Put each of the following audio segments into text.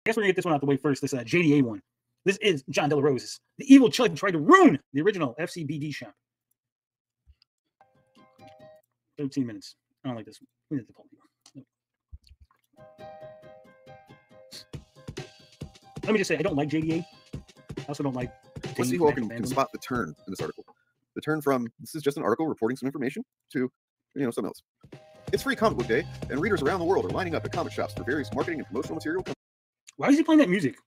guess we're gonna get this one out the way first. This JDA one. This is John Della Rose's. The evil Chud tried to ruin the original FCBD shop. 13 minutes. I don't like this one. We need to pull it. Let me just say, I don't like JDA. I also don't like. Let's see who can spot the turn in this article. The turn from this is just an article reporting some information to, something else. It's Free Comic Book Day, and readers around the world are lining up at comic shops for various marketing and promotional material. Why is he playing that music?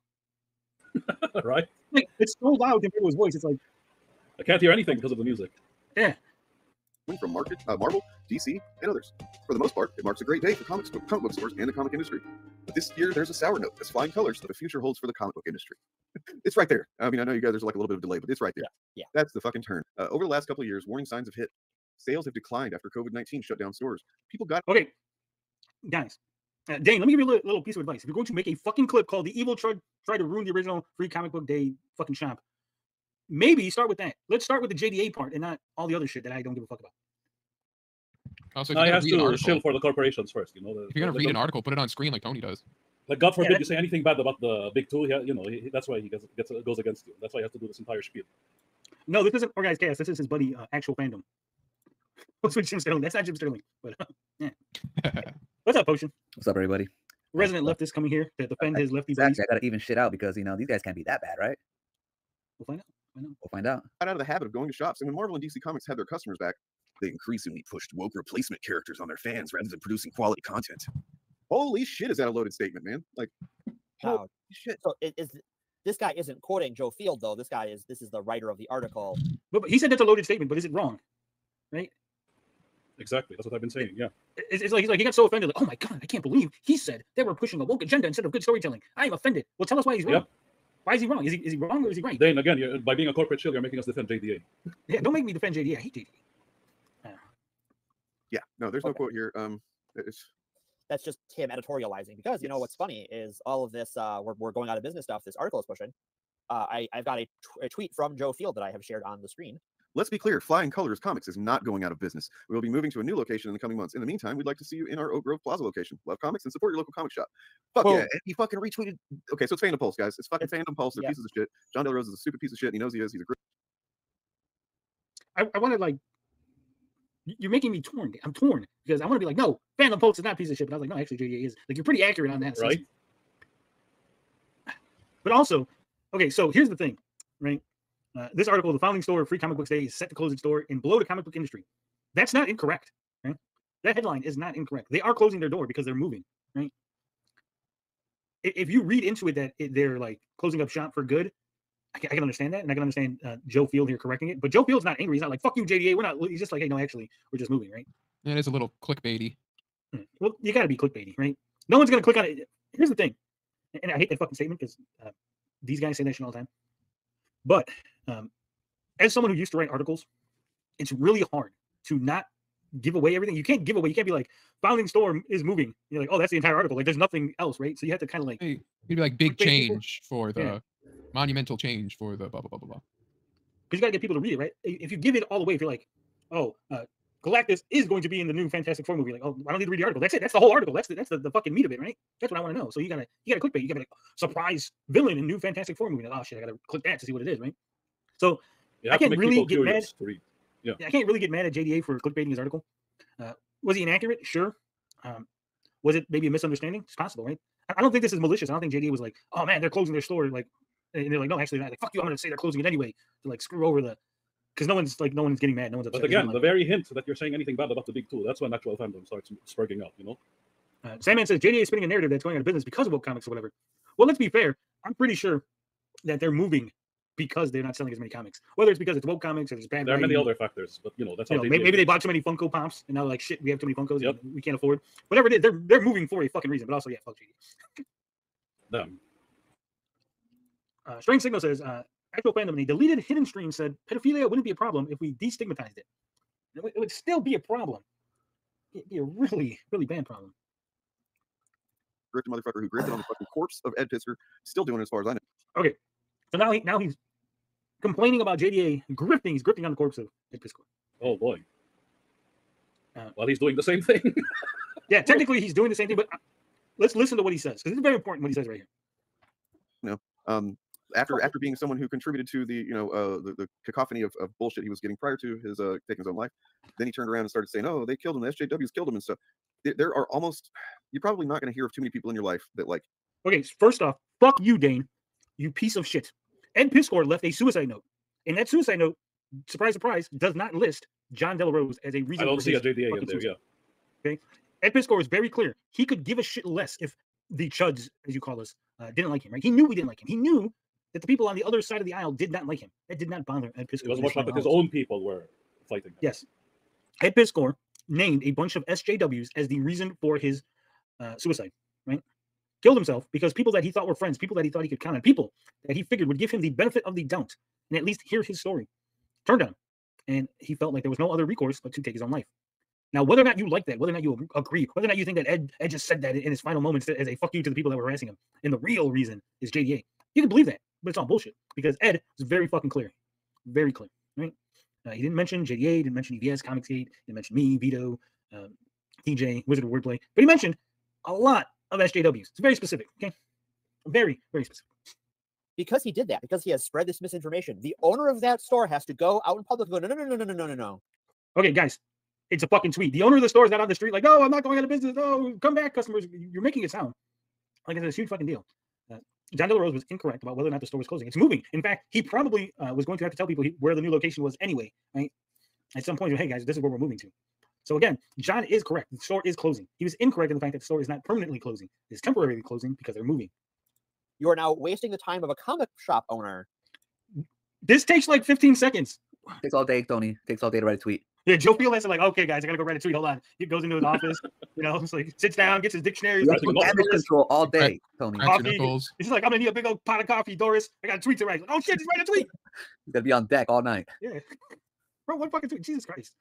Right? Like, it's so loud compared to his voice. It's like I can't hear anything because of the music. Yeah. From Marvel, DC, and others. For the most part, it marks a great day for comic book stores and the comic industry. But this year, there's a sour note as flying colors that the future holds for the comic book industry. It's right there. I mean, I know you guys, there's like a little bit of delay, but it's right there. Yeah. That's the fucking turn. Over the last couple of years, warning signs have hit. Sales have declined after COVID-19 shut down stores. People got... Okay, guys. Dane, let me give you a little piece of advice. If you're going to make a fucking clip called The Evil Try to Ruin the Original Free Comic Book Day fucking shop, maybe start with that. Let's start with the JDA part and not all the other shit that I don't give a fuck about. Also, I have to shill for the corporations first. If you're gonna read an article, put it on screen like Tony does. Like, God forbid you say anything bad about the big two. That's why he goes against you. That's why you have to do this entire spiel. No, this isn't Organized Chaos. This is his buddy, Actual Fandom. What's with Jim Sterling? That's not Jim Sterling. But yeah. What's up, Potion? What's up, everybody? Resident leftist coming here to defend his lefty buddies. Exactly. I gotta even shit out because these guys can't be that bad, right? We'll find out. We'll find out. Got out of the habit of going to shops, and when Marvel and DC Comics had their customers back, they increasingly pushed woke replacement characters on their fans rather than producing quality content. Holy shit, is that a loaded statement, man? Like, holy shit. So this guy isn't quoting Joe Field, though. This is the writer of the article. But he said that's a loaded statement, but is it wrong? Right? Exactly. That's what I've been saying. Yeah. It's like he got so offended. Like, oh my God, I can't believe he said they were pushing a woke agenda instead of good storytelling. I am offended. Well, tell us why he's wrong. Yep. Why is he wrong? Is he wrong or is he right? Then again, by being a corporate shill, you're making us defend JDA. Yeah, don't make me defend JDA. I hate JDA. Yeah, no, there's no quote here. That's just him editorializing because what's funny is all of this we're going out of business stuff this article is pushing. I've got a tweet from Joe Field that I have shared on the screen. Let's be clear, Flying Colors Comics is not going out of business. We will be moving to a new location in the coming months. In the meantime, we'd like to see you in our Oak Grove Plaza location. Love comics and support your local comic shop. Fuck yeah, and he fucking retweeted. Okay, so it's Fandom Pulse, guys. It's fucking Fandom Pulse. They're pieces of shit. John Della Rose is a stupid piece of shit, and he knows he is. He's a great... I want to, like, you're making me torn. I'm torn because I want to be like, no, Fandom Pulse is not a piece of shit. But I was like, no, actually, JDA is. Like, you're pretty accurate on that. Right. But also, okay, so here's the thing, right? This article, the founding store of Free Comic Books Day is set to close its door and blow the comic book industry. That's not incorrect, right? That headline is not incorrect. They are closing their door because they're moving, right? If you read into it that they're like closing up shop for good, I can understand that, and I can understand Joe Field here correcting it. But Joe Field's not angry. He's not like, fuck you, JDA. We're not. He's just like, hey, no, actually, we're just moving, right? It is a little clickbaity. Well, you got to be clickbaity, right? No one's going to click on it. Here's the thing, and I hate that fucking statement because these guys say that shit all the time. But as someone who used to write articles, it's really hard to not give away everything. You can't give away. You can't be like, founding store is moving. You're like, oh, that's the entire article. Like, there's nothing else, right? So you have to kind of like... Hey, you'd be like, big change for the... monumental change for the blah, blah, blah, blah, blah. Because you got to get people to read it, right? If you give it all away, if you're like, oh, Galactus is going to be in the new Fantastic Four movie, like, oh, I don't need to read the article. That's it. That's the whole article. That's the fucking meat of it, right? That's what I want to know. So you gotta clickbait. You gotta be like, surprise villain in new Fantastic Four movie. Like, oh shit, I gotta click that to see what it is, right? So I can't really get mad. Yeah, I can't really get mad at JDA for clickbaiting his article. Was he inaccurate? Sure. Was it maybe a misunderstanding? It's possible, right? I don't think this is malicious. I don't think JDA was like, oh man, they're closing their store, like, and they're like, no, actually not. Like, fuck you, I'm gonna say they're closing it anyway to like screw over the, because no one's getting mad, no one's upset. But again, the very hint that you're saying anything bad about the big two, that's when Actual Fandom starts sparking up, you know. Sandman says JDA is spinning a narrative that's going out of business because of woke comics or whatever. Well, let's be fair. I'm pretty sure that they're moving because they're not selling as many comics. Whether it's because it's woke comics or there's bad. There are many other factors, but you know that's how maybe they bought too many Funko Pops and now like shit, we have too many Funkos. Yep. We can't afford. Whatever it is, they're moving for a fucking reason. But also, yeah, fuck JDA. Them. Strange Signal says, Actual Fandom, a deleted hidden stream said pedophilia wouldn't be a problem if we destigmatized it. It would still be a problem. It'd be a really, really bad problem. Grifted motherfucker who grifted on the fucking corpse of Ed Piskor, still doing it as far as I know. Okay, so now he's complaining about JDA grifting. He's grifting on the corpse of Ed Piskor. Oh boy. Well, he's doing the same thing. Yeah, technically he's doing the same thing, but let's listen to what he says because it's very important what he says right here. After being someone who contributed to the the cacophony of bullshit he was getting prior to his taking his own life, then he turned around and started saying, "Oh, they killed him. The SJWs killed him," and stuff. There are almost, you're probably not going to hear of too many people in your life that like. Okay, first off, fuck you, Dane, you piece of shit. Ed Piskor left a suicide note, and that suicide note, surprise, surprise, does not list John De La Rose as a reason. I don't for see a his JDA in fucking there. suicide. Yeah. Okay, Ed Piskor is very clear. He could give a shit less if the chuds, as you call us, didn't like him. Right? He knew we didn't like him. He knew that the people on the other side of the aisle did not like him. That did not bother Ed Piskor. It was much like that his own people were fighting him. Yes, Ed Piskor named a bunch of SJWs as the reason for his suicide. Right? Killed himself because people that he thought were friends, people that he thought he could count on, people that he figured would give him the benefit of the doubt and at least hear his story, turned on him. And he felt like there was no other recourse but to take his own life. Now, whether or not you like that, whether or not you agree, whether or not you think that Ed just said that in his final moments as a fuck you to the people that were harassing him, and the real reason is JDA, you can believe that, but it's all bullshit because Ed was very fucking clear. Very clear, right? He didn't mention JDA, he didn't mention EVS, Comicsgate, he didn't mention me, Vito, TJ, Wizard of Wordplay, but he mentioned a lot of SJWs. It's very specific, okay? Very, very specific. Because he did that, because he has spread this misinformation, the owner of that store has to go out in public and go, no. Okay, guys, it's a fucking tweet. The owner of the store is not on the street like, no, I'm not going out of business. Oh, come back, customers. You're making it sound like it's a huge fucking deal. John De La Rose was incorrect about whether or not the store was closing. It's moving. In fact, he probably was going to have to tell people where the new location was anyway, right? At some point, hey, guys, this is where we're moving to. So again, John is correct. The store is closing. He was incorrect in the fact that the store is not permanently closing. It's temporarily closing because they're moving. You are now wasting the time of a comic shop owner. This takes like 15 seconds. Takes all day, Tony. Takes all day to write a tweet. Yeah, Joe Field has to like, okay, guys, I gotta go write a tweet. Hold on. He goes into his office, it's like sits down, gets his dictionary. You have to damage control all day, Tony. Coffee. He's like, I'm gonna need a big old pot of coffee, Doris. I got a tweet to write. Like, oh shit, just write a tweet. He's gonna be on deck all night. Yeah, bro, what fucking tweet? Jesus Christ.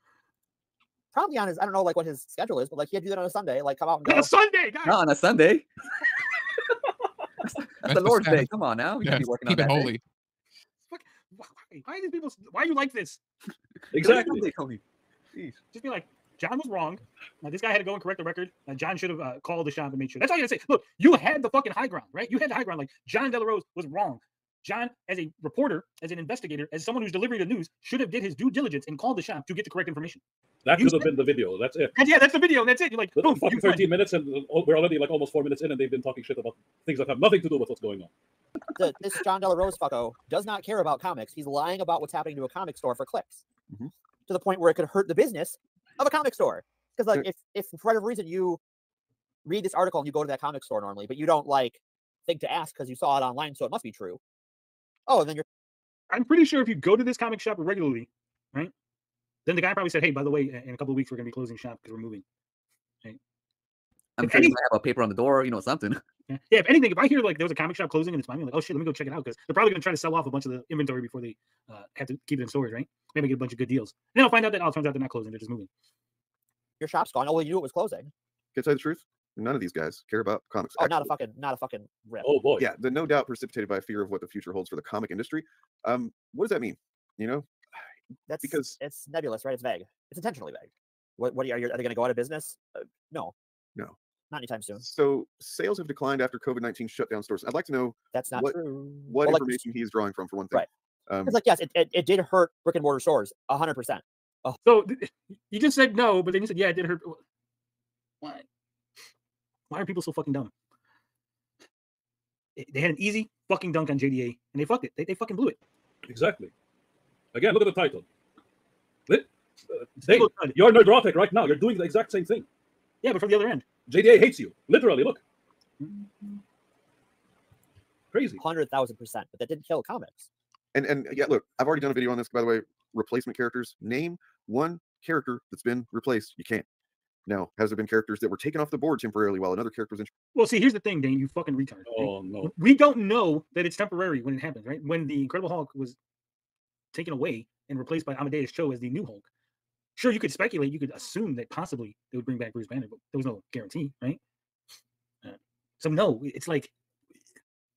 Probably on his, I don't know, like what his schedule is, but like he had to do that on a Sunday, like come out and go. On a Sunday, guys. Not on a Sunday. That's the Lord's Day. Come on now. We can't be working on that holy. day. Why are these people? Why are you like this? Exactly. Tony. Just be like, John was wrong. Now, this guy had to go and correct the record. John should have called the shop and made sure. That's all you gotta say. Look, you had the fucking high ground, right? You had the high ground. Like, John De La Rose was wrong. John, as a reporter, as an investigator, as someone who's delivering the news, should have did his due diligence and called the shop to get the correct information. That could have been the video. That's it. And yeah, that's the video. And that's it. You're like, boom, fucking 13 minutes, and we're already like almost 4 minutes in, and they've been talking shit about things that have nothing to do with what's going on. This John De La Rose fucko does not care about comics. He's lying about what's happening to a comic store for clicks, to the point where it could hurt the business of a comic store. Because like, if for whatever reason you read this article and you go to that comic store normally, but you don't like think to ask because you saw it online, so it must be true. Oh, and then I'm pretty sure if you go to this comic shop regularly, right? Then the guy probably said, hey, by the way, in a couple of weeks, we're going to be closing shop because we're moving. Right? I'm sure you might have a paper on the door, something. Yeah, if anything, if I hear like there was a comic shop closing and it's mine, I'm like, oh shit, let me go check it out because they're probably going to try to sell off a bunch of the inventory before they have to keep it in storage, right? Maybe get a bunch of good deals. Then I'll find out that it turns out they're not closing, they're just moving. Your shop's gone. Oh, well, you knew it was closing. Can I tell you the truth? None of these guys care about comics. Oh, not a fucking rip. Oh boy. Yeah, the no doubt precipitated by a fear of what the future holds for the comic industry. What does that mean? That's because it's nebulous, right? It's vague. It's intentionally vague. What are they going to go out of business? No, not anytime soon. So sales have declined after COVID-19 shut down stores. I'd like to know that's not true. What information he's drawing from, for one thing. Right. It's like, yes, it did hurt brick and mortar stores 100%. Oh. So you just said no, but then you said, yeah, it did hurt. Why? Why are people so fucking dumb? They had an easy fucking dunk on JDA, and they fucked it. They fucking blew it. Exactly. Again, look at the title. Dane, you're Nerdrotic right now. You're doing the exact same thing. Yeah, but from the other end. JDA hates you. Literally, look. Crazy. 100,000%, but that didn't kill comics. And yeah, look, I've already done a video on this, by the way. Replacement characters. Name one character that's been replaced. You can't. Now, has there been characters that were taken off the board temporarily while another character was in? Well, see, here's the thing, Dane. You fucking retard. Oh, no. We don't know that it's temporary when it happens, right? When the Incredible Hulk was taken away and replaced by Amadeus Cho as the new Hulk, sure, you could speculate, you could assume that possibly they would bring back Bruce Banner, but there was no guarantee, right? So no, it's like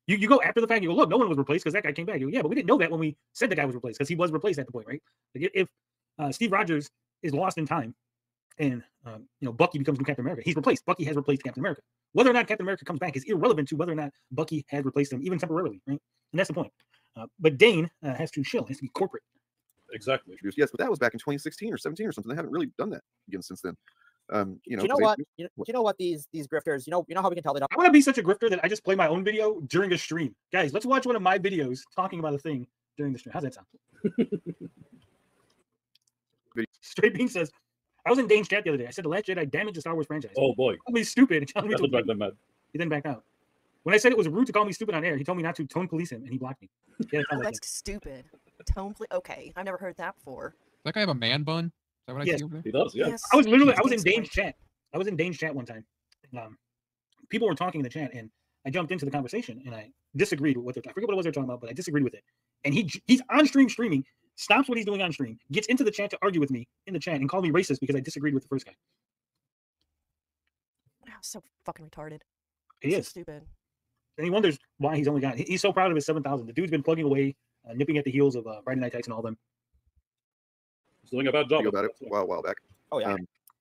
you go after the fact, you go, look, no one was replaced because that guy came back. You go, yeah, but we didn't know that when we said the guy was replaced because he was replaced at the point, right? Like if Steve Rogers is lost in time and Bucky becomes new Captain America, he's replaced. Bucky has replaced Captain America. Whether or not Captain America comes back is irrelevant to whether or not Bucky had replaced him, even temporarily, right? And that's the point. But Dane has to chill. He has to be corporate. Exactly. Yes, but that was back in 2016 or 17 or something. They haven't really done that again since then. You know, do you know what? Do you know what these grifters? You know how we can tell they don't. I want to be such a grifter that I just play my own video during a stream. Guys, let's watch one of my videos talking about a thing during the stream. How's that sound? Straight Bean says, I was in Dane's chat the other day. I said the Last Jedi damaged the Star Wars franchise. Oh boy. Called me stupid and telling me That's to what drives them mad. He then backed out. When I said it was rude to call me stupid on air, he told me not to tone police him, and he blocked me. Yeah, Oh, that's stupid. Tone okay, I've never heard that before. Does that guy have a man bun? Is that what I Yes. see over there? He does, yeah. Yes. I was in Explain. Dane's chat. I was in Dane's chat one time. People were talking in the chat, and I jumped into the conversation, and I disagreed with what I forget what it was they were talking about, but I disagreed with it. And he's on stream streaming, stops what he's doing on stream, gets into the chat to argue with me in the chat, and called me racist because I disagreed with the first guy. Wow, so fucking retarded. He So is. stupid. And he wonders why he's only got. He's so proud of his 7,000. The dude's been plugging away, nipping at the heels of Friday Night Tights and all them. He's doing a bad job. about it a while back. Oh yeah.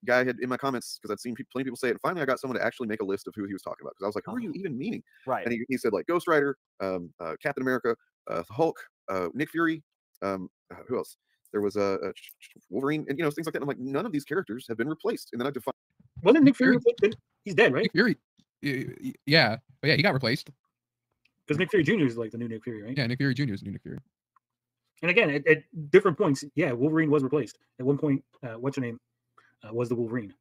Guy had in my comments because I'd seen plenty of people say it. And finally, I got someone to actually make a list of who he was talking about because I was like, "Who are you even meaning?" Right. And he said like Ghost Rider, Captain America, the Hulk, Nick Fury, who else? There was Wolverine, and things like that. I'm like, none of these characters have been replaced. And then I defined. Wasn't Nick Fury? He's dead, right? Nick Fury. Yeah, but yeah, he got replaced. Because Nick Fury Jr. is like the new Nick Fury, right? Yeah, Nick Fury Jr. is the new Nick Fury. And again, at different points, yeah, Wolverine was replaced. At one point, what's her name was the Wolverine,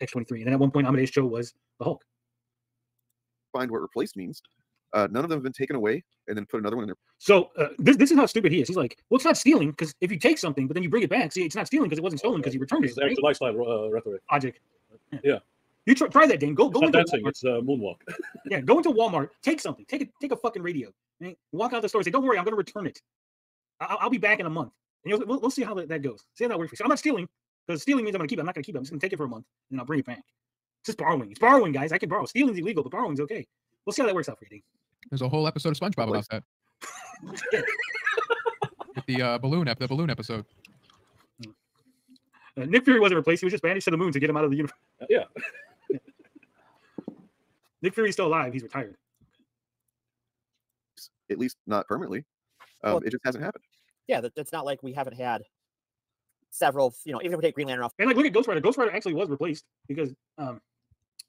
X-23. And then at one point, Amadeus Cho was the Hulk. Find what replaced means. None of them have been taken away and then put another one in there. So this is how stupid he is. He's like, well, it's not stealing because if you take something, but then you bring it back, see, it's not stealing because it wasn't stolen because you returned it. It's actual lifestyle rhetoric. Logic. Yeah. You try that, Dane. Go It's not into dancing. Walmart. It's moonwalk. Yeah, go into Walmart, take something, take a fucking radio, right? Walk out the store, and say, "Don't worry, I'm going to return it. I'll be back in a month." And we'll see how that goes. See how that works for you. So I'm not stealing because stealing means I'm going to keep it. I'm not going to keep it. I'm just going to take it for a month and I'll bring it back. It's just borrowing. It's borrowing, guys. I can borrow. Stealing's illegal, but borrowing's okay. We'll see how that works out for you, Dane. There's a whole episode of SpongeBob about that. With the balloon episode. Nick Fury wasn't replaced. He was just banished to the moon to get him out of the universe. Yeah. Nick Fury's still alive. He's retired. At least not permanently. Well, it just hasn't happened. Yeah, it's not like we haven't had several. Even if we take Green Lantern off. And like, look at Ghost Rider. Ghost Rider actually was replaced because the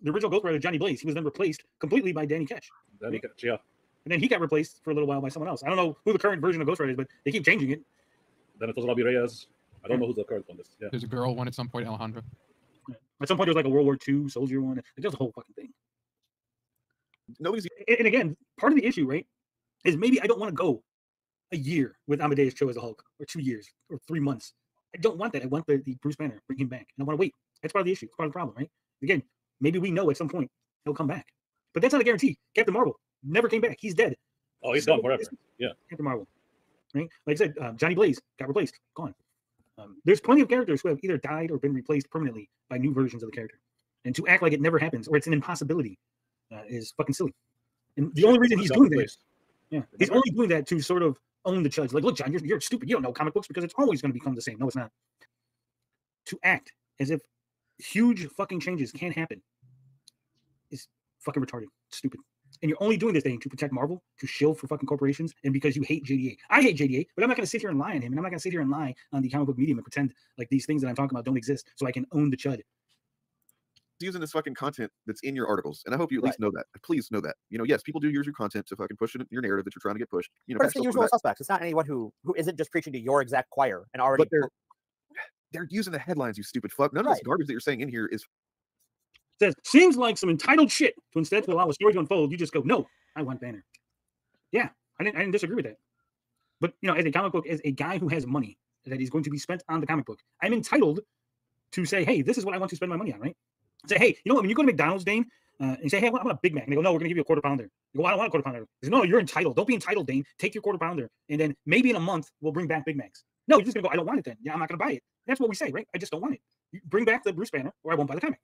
original Ghost Rider, Johnny Blaze, he was then replaced completely by Danny Ketch. Danny Ketch, yeah. And then he got replaced for a little while by someone else. I don't know who the current version of Ghost Rider is, but they keep changing it. Then it was Robbie Reyes. I don't know who's the current one is. Yeah. There's a girl one at some point, Alejandra. Yeah. At some point, there was like a World War II soldier one. Like, there's a whole fucking thing. Nobody's. And again, part of the issue, right, is maybe I don't want to go a year with Amadeus Cho as a Hulk, or 2 years, or 3 months. I don't want that. I want the Bruce Banner, bring him back. And I want to wait. That's part of the issue. It's part of the problem, right? Again, maybe we know at some point he'll come back. But that's not a guarantee. Captain Marvel never came back. He's dead. Oh, he's gone forever. Yeah. Captain Marvel. Right? Like I said, Johnny Blaze got replaced. Gone. There's plenty of characters who have either died or been replaced permanently by new versions of the character. And to act like it never happens or it's an impossibility is fucking silly. And the only reason he's doing that, he's only doing that to sort of own the judge. Like, look, John, you're stupid. You don't know comic books because it's always going to become the same. No, it's not. To act as if huge fucking changes can't happen is fucking retarded. Stupid. And you're only doing this thing to protect Marvel, to shield for fucking corporations, and because you hate JDA. I hate JDA, but I'm not going to sit here and lie on him, and I'm not going to sit here and lie on the comic book medium and pretend like these things that I'm talking about don't exist so I can own the chud. Using this fucking content that's in your articles, and I hope you at least know that. Please know that. Yes, people do use your content to fucking push it in your narrative that you're trying to get pushed. But it's the usual suspects. It's not anyone who isn't just preaching to your exact choir and already. But they're using the headlines, you stupid fuck. None of this garbage that you're saying in here is. It says seems like some entitled shit to instead to allow a story to unfold. You just go, no, I want Banner. Yeah, I didn't disagree with that. But as a comic book, as a guy who has money that is going to be spent on the comic book, I'm entitled to say, hey, this is what I want to spend my money on, right? Say, hey, you know what? When you go to McDonald's, Dane, and you say, hey, I want a Big Mac, and they go, no, we're going to give you a quarter pounder. You go, I don't want a quarter pounder. They say, no, you're entitled. Don't be entitled, Dane. Take your quarter pounder, and then maybe in a month we'll bring back Big Macs. No, you're just going to go, I don't want it then. Yeah, I'm not going to buy it. That's what we say, right? I just don't want it. You bring back the Bruce Banner, or I won't buy the comic.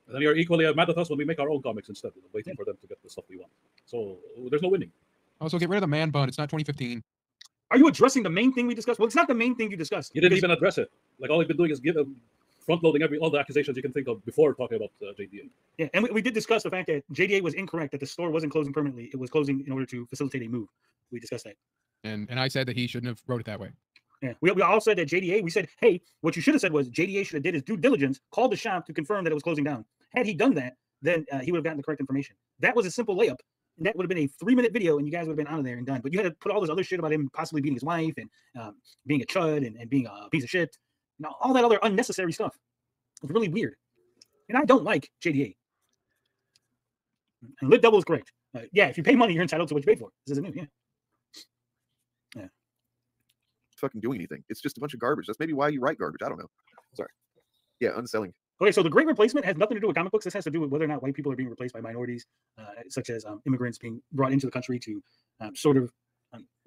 And then you're equally mad at us when we make our own comics instead, waiting for them to get the stuff we want. So there's no winning. Also, get rid of the man bun. It's not 2015. Are you addressing the main thing we discussed? Well, it's not the main thing you discussed. You didn't even address it. Like, all you've been doing is front-loading all the accusations you can think of before talking about JDA. Yeah, and we did discuss the fact that JDA was incorrect, that the store wasn't closing permanently. It was closing in order to facilitate a move. We discussed that. And I said that he shouldn't have wrote it that way. Yeah, we all said that JDA. We said, hey, what you should have said was JDA should have did his due diligence, called the shop to confirm that it was closing down. Had he done that, then he would have gotten the correct information. That was a simple layup. And that would have been a 3-minute video, and you guys would have been out of there and done. But you had to put all this other shit about him possibly beating his wife and being a chud and being a piece of shit. You know, all that other unnecessary stuff. It's really weird. And I don't like JDA. And Lit Double is correct. Yeah, if you pay money, you're entitled to what you pay for. This isn't new. Yeah. Yeah. Fucking doing anything. It's just a bunch of garbage. That's maybe why you write garbage. I don't know. Sorry. Yeah, unselling. Okay, so the Great Replacement has nothing to do with comic books. This has to do with whether or not white people are being replaced by minorities, such as immigrants being brought into the country to sort of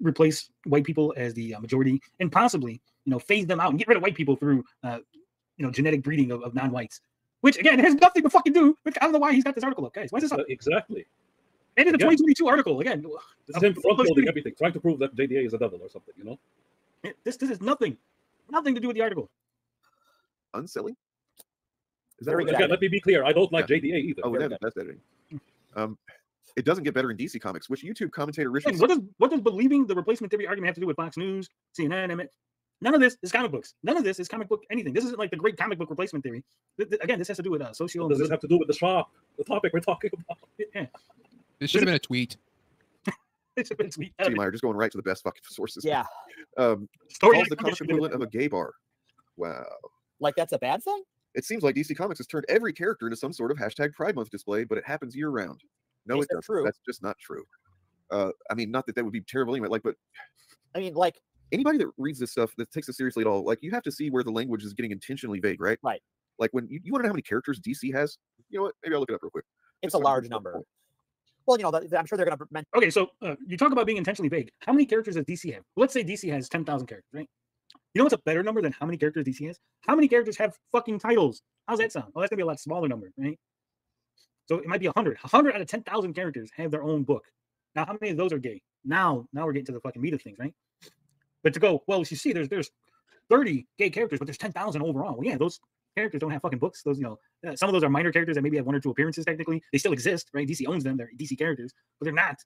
replace white people as the majority, and possibly, you know, phase them out and get rid of white people through, you know, genetic breeding of non-whites. Which again has nothing to fucking do. I don't know why he's got this article up, guys. Why is this up? Exactly. And it's a 2022 article again. This is him front-loading everything, trying to prove that JDA is a devil or something. You know. This is nothing to do with the article. Unselling. Is Very that good. Again, let me be clear. I don't like JDA either. Oh, that's editing. It doesn't get better in DC Comics, which YouTube commentator Richard. What does believing the replacement theory argument have to do with Fox News, CNN? None of this is comic books. None of this is comic book anything. This isn't like the great comic book replacement theory. Again, this has to do with social. What does this have to do with the shop? The topic we're talking about. Yeah. This should have been a tweet. It should have been a tweet. Meyer just going right to the best fucking sources. Yeah. Story calls the comic equivalent of a gay bar. Wow. Like that's a bad thing? It seems like DC Comics has turned every character into some sort of hashtag Pride Month display, but it happens year round. No, Is it that doesn't. true? That's just not true. I mean, not that would be terrible anyway. Like, but I mean, like anybody that reads this stuff that takes it seriously at all, like you have to see where the language is getting intentionally vague, right? Right. Like when you want to know how many characters DC has, you know what? Maybe I'll look it up real quick. it's a large number. Well, you know, I'm sure they're going to mention. Okay, so you talk about being intentionally vague. How many characters does DC have? Let's say DC has 10,000 characters, right? You know what's a better number than how many characters DC has? How many characters have fucking titles? How's that sound? Well, that's gonna be a lot smaller number, right? So it might be 100. 100 out of 10,000 characters have their own book. Now, how many of those are gay? Now we're getting to the fucking meat of things, right? But to go, well, you see, there's 30 gay characters, but there's 10,000 overall. Well, yeah, those characters don't have fucking books. Those, you know, some of those are minor characters that maybe have 1 or 2 appearances. Technically, they still exist, right? DC owns them. They're DC characters, but they're not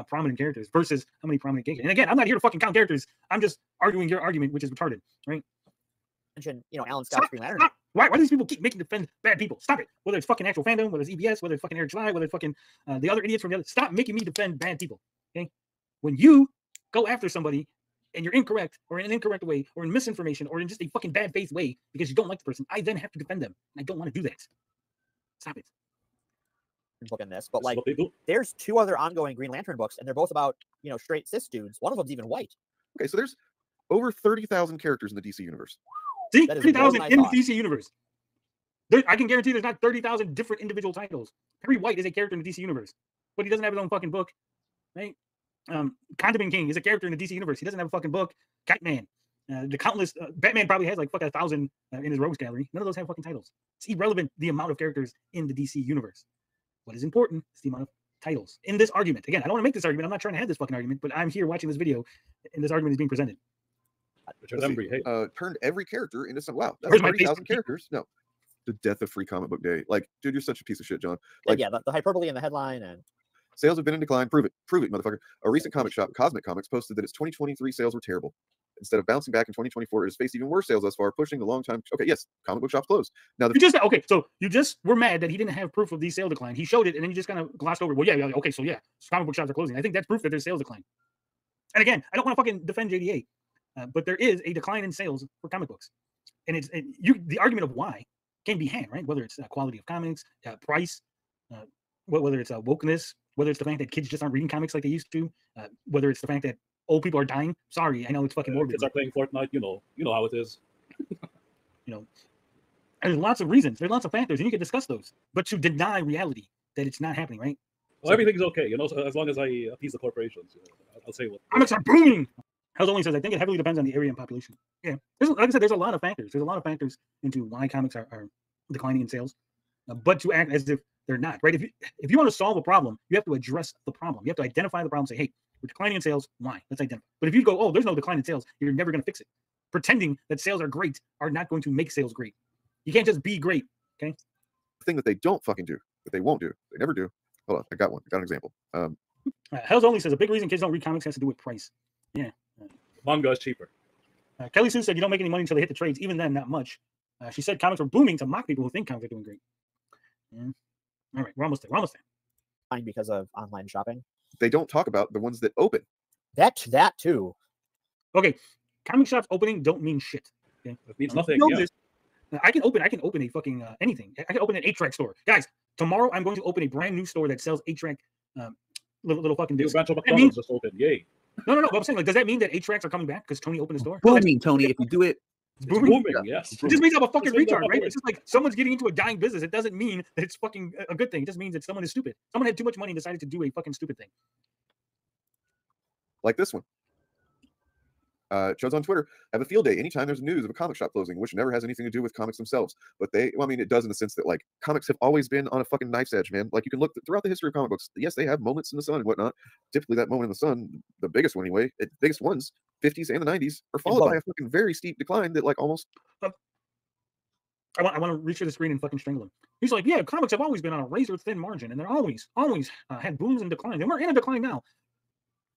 prominent characters. Versus how many prominent gay characters. And again, I'm not here to fucking count characters. I'm just arguing your argument, which is retarded, right? Mention, you know, Alan Scott's Green Lantern. Why do these people keep making defend bad people? Stop it. Whether it's fucking Actual Fandom, whether it's EBS, whether it's fucking Eric Sly, whether it's fucking the other idiots from the other. Stop making me defend bad people. Okay? When you go after somebody and you're incorrect or in an incorrect way or in misinformation or in just a fucking bad faith way because you don't like the person, I then have to defend them. And I don't want to do that. Stop it. Book in this, but like, what they do. there's 2 other ongoing Green Lantern books, and they're both about, you know, straight cis dudes. One of them's even white. Okay, so there's over 30,000 characters in the DC universe. See, That is 30,000 more in than the I DC universe. I can guarantee there's not 30,000 different individual titles. Perry White is a character in the DC universe, but he doesn't have his own fucking book, right? Condiment King is a character in the DC universe. He doesn't have a fucking book. Catman, the countless Batman probably has like fucking 1,000 in his rogues gallery. None of those have fucking titles. It's irrelevant the amount of characters in the DC universe. What is important is the amount of titles in this argument. Again, I don't want to make this argument. I'm not trying to have this fucking argument, but I'm here watching this video, and this argument is being presented. Richard Embry, hey. Turned every character into some. Wow, that's Where's my 30,000 characters. No, the death of free comic book day. Like, dude, you're such a piece of shit, John. Like, yeah, the hyperbole in the headline and sales have been in decline. Prove it, motherfucker. A recent comic shop, Cosmic Comics, posted that its 2023 sales were terrible. Instead of bouncing back in 2024, it has faced even worse sales thus far, pushing the long time. Okay, yes, comic book shops closed. Now, So you just were mad that he didn't have proof of these sales decline. He showed it, and then you just kind of glossed over. Well, yeah, okay, so yeah, comic book shops are closing. I think that's proof that there's sales decline. And again, I don't want to fucking defend JDA, but there is a decline in sales for comic books, and the argument of why can be had, right? Whether it's quality of comics, price, whether it's wokeness, whether it's the fact that kids just aren't reading comics like they used to, whether it's the fact that old people are dying. Sorry, I know it's fucking morbid. Kids are playing Fortnite. You know how it is. There's lots of reasons. There's lots of factors, and you can discuss those. But to deny reality that it's not happening, right? Well, everything's okay, so as long as I appease the corporations, I'll say what. Comics are booming. House only says, I think it heavily depends on the area and population. Yeah, like I said, there's a lot of factors. There's a lot of factors into why comics are declining in sales. But to act as if they're not, right? If you want to solve a problem, you have to address the problem. You have to identify the problem. Say, hey, we're declining in sales. Why? Let's identify. But if you go, oh, there's no decline in sales, you're never going to fix it. Pretending that sales are great are not going to make sales great. You can't just be great. Okay. The thing that they don't fucking do, that they won't do, they never do. Hold on, I got one. I got an example. Hell's Only says a big reason kids don't read comics has to do with price. Yeah. Manga is cheaper. Kelly Sue said you don't make any money until they hit the trades. Even then, not much. She said comics are booming to mock people who think comics are doing great. Yeah. All right, we're almost there. We're almost there. Because of online shopping. They don't talk about the ones that open. That too. Okay, comic shops opening don't mean shit. Okay? It means nothing. You know Yeah. this. I can open a fucking anything. I can open an 8-track store, guys. Tomorrow I'm going to open a brand new store that sells 8-track little fucking New discs. branch of McDonald's just opened. Yay. No. But I'm saying, like, does that mean that 8-tracks are coming back because Tony opened the store? Booming, Tony. If you do it, It's It's booming. booming. Yes. It just means I'm a fucking Just means I'm retard, right? booming. It's just like someone's getting into a dying business. It doesn't mean that it's fucking a good thing. It just means that someone is stupid. Someone had too much money and decided to do a fucking stupid thing. Like this one. Shows on Twitter have a field day anytime there's news of a comic shop closing, which never has anything to do with comics themselves. But I mean, it does in the sense that like comics have always been on a fucking knife's edge, man. Like you can look throughout the history of comic books. Yes, they have moments in the sun and whatnot. Typically, that moment in the sun, the biggest one anyway, the biggest ones, 50s and the 90s, are followed by a fucking very steep decline that like almost. I want to reach for the screen and fucking strangle him. He's like, yeah, comics have always been on a razor thin margin, and they're always had booms and declines, and we're in a decline now.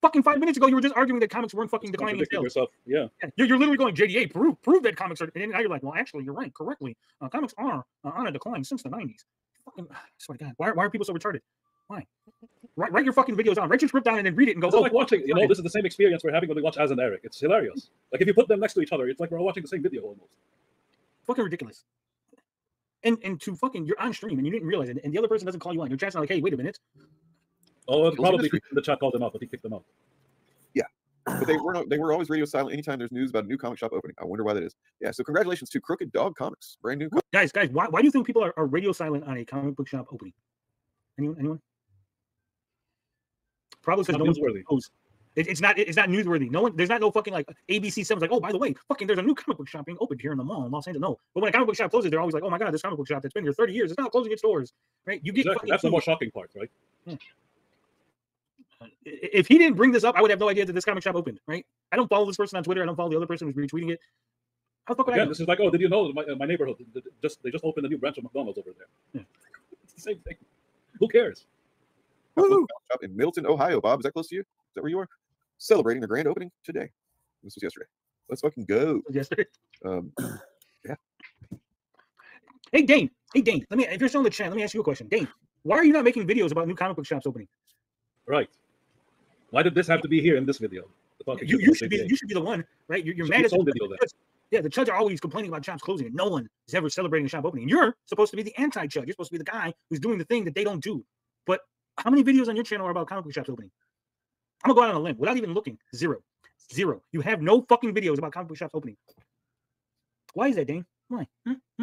Fucking 5 minutes ago, you were just arguing that comics weren't fucking declining in sales. Yourself. Yeah. You're literally going JDA prove that comics are, and now you're like, well, actually, you're right, correctly. Comics are on a decline since the 90s. Fucking, I swear to God, why are people so retarded? Why? Write your fucking videos on. Write your script down and then read it and go. It's like watching. You know, this is the same experience we're having when we watch Az and Eric. It's hilarious. Like if you put them next to each other, it's like we're all watching the same video almost. Fucking ridiculous. And to fucking, you're on stream and you didn't realize it, and the other person doesn't call you on. Your chat's not like, hey, wait a minute. Oh, probably the chat called them out, but he kicked them out. Yeah, but they were always radio silent anytime there's news about a new comic shop opening. I wonder why that is. Yeah, so congratulations to Crooked Dog Comics, brand new. Guys, why do you think people are radio silent on a comic book shop opening? Anyone? Probably because no one knows. It's not newsworthy. No one, there's not no fucking like ABC 7's like, oh, by the way, fucking there's a new comic book shop being opened here in the mall in Los Angeles. No, but when a comic book shop closes, they're always like, oh my God, this comic book shop that's been here 30 years, it's now closing its doors, right? You get exactly. That's the more shocking part, right? Yeah. If he didn't bring this up, I would have no idea that this comic shop opened, right? I don't follow this person on Twitter. I don't follow the other person who's retweeting it. How the fuck would I know? This is like, oh, did you know my neighborhood? They just opened a new branch of McDonald's over there. Yeah. It's the same thing. Who cares? Shop in Middleton, Ohio. Bob, is that close to you? Is that where you are? Celebrating the grand opening today. This was yesterday. Let's fucking go. Yesterday. Yeah. Hey Dane. If you're still in the chat, let me ask you a question. Dane, why are you not making videos about new comic book shops opening? Right. Why did this have to be here in this video? You should be the one, right? You're mad at the video. Yeah, the Chuds are always complaining about shops closing, and no one is ever celebrating a shop opening. You're supposed to be the anti-Chud. You're supposed to be the guy who's doing the thing that they don't do. But how many videos on your channel are about comic book shops opening? I'm gonna go out on a limb without even looking. Zero. You have no fucking videos about comic book shops opening. Why is that, Dane? Why?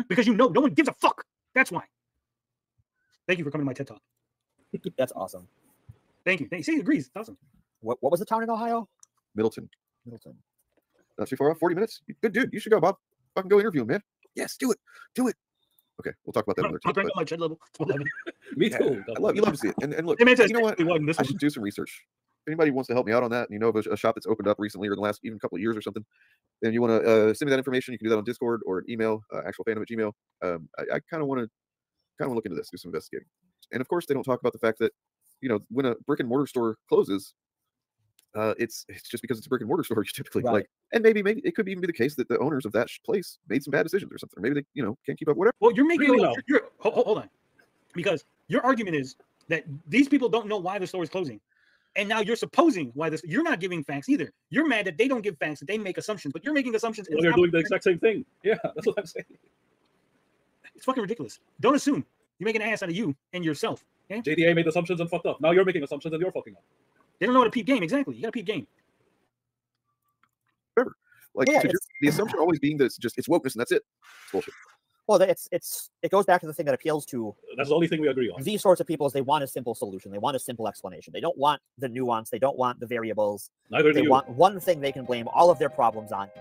Because you know no one gives a fuck. That's why. Thank you for coming to my TED Talk. That's awesome. Thank you. See, he agrees. It's awesome. What was the town in Ohio? Middleton. Not too far off. 40 minutes. Good dude. You should go, Bob. Fucking go interview him, man. Yes, do it. Okay, we'll talk about that another time. My Chud level. Me too. I love to see it. And look, you know what? I should do some research. If anybody wants to help me out on that, and you know of a shop that's opened up recently or in the last even couple of years or something, then you want to send me that information. You can do that on Discord or an email, actualfandom@gmail. I kind of want to look into this, do some investigating. And of course, they don't talk about the fact that, you know, when a brick and mortar store closes, it's just because it's a brick and mortar store. You typically like, and maybe it could even be the case that the owners of that place made some bad decisions or something. Or maybe they, can't keep up. Whatever. Well, you're making hold on, because your argument is that these people don't know why the store is closing. And now you're supposing why this. You're not giving facts either. You're mad that they don't give facts, that they make assumptions, but you're making assumptions. Well, you're doing the exact same thing. Yeah, that's what I'm saying. It's fucking ridiculous. Don't assume. You make an ass out of you and yourself. Okay? JDA made assumptions and fucked up. Now you're making assumptions and you're fucking up. They don't know how to peep game. Exactly. You got to peep game. Whatever. Like the assumption always being that it's wokeness and that's it. It's bullshit. Well, it goes back to the thing that appeals to. That's the only thing we agree on. These sorts of people is they want a simple solution. They want a simple explanation. They don't want the nuance. They don't want the variables. Neither do you. They want one thing they can blame all of their problems on.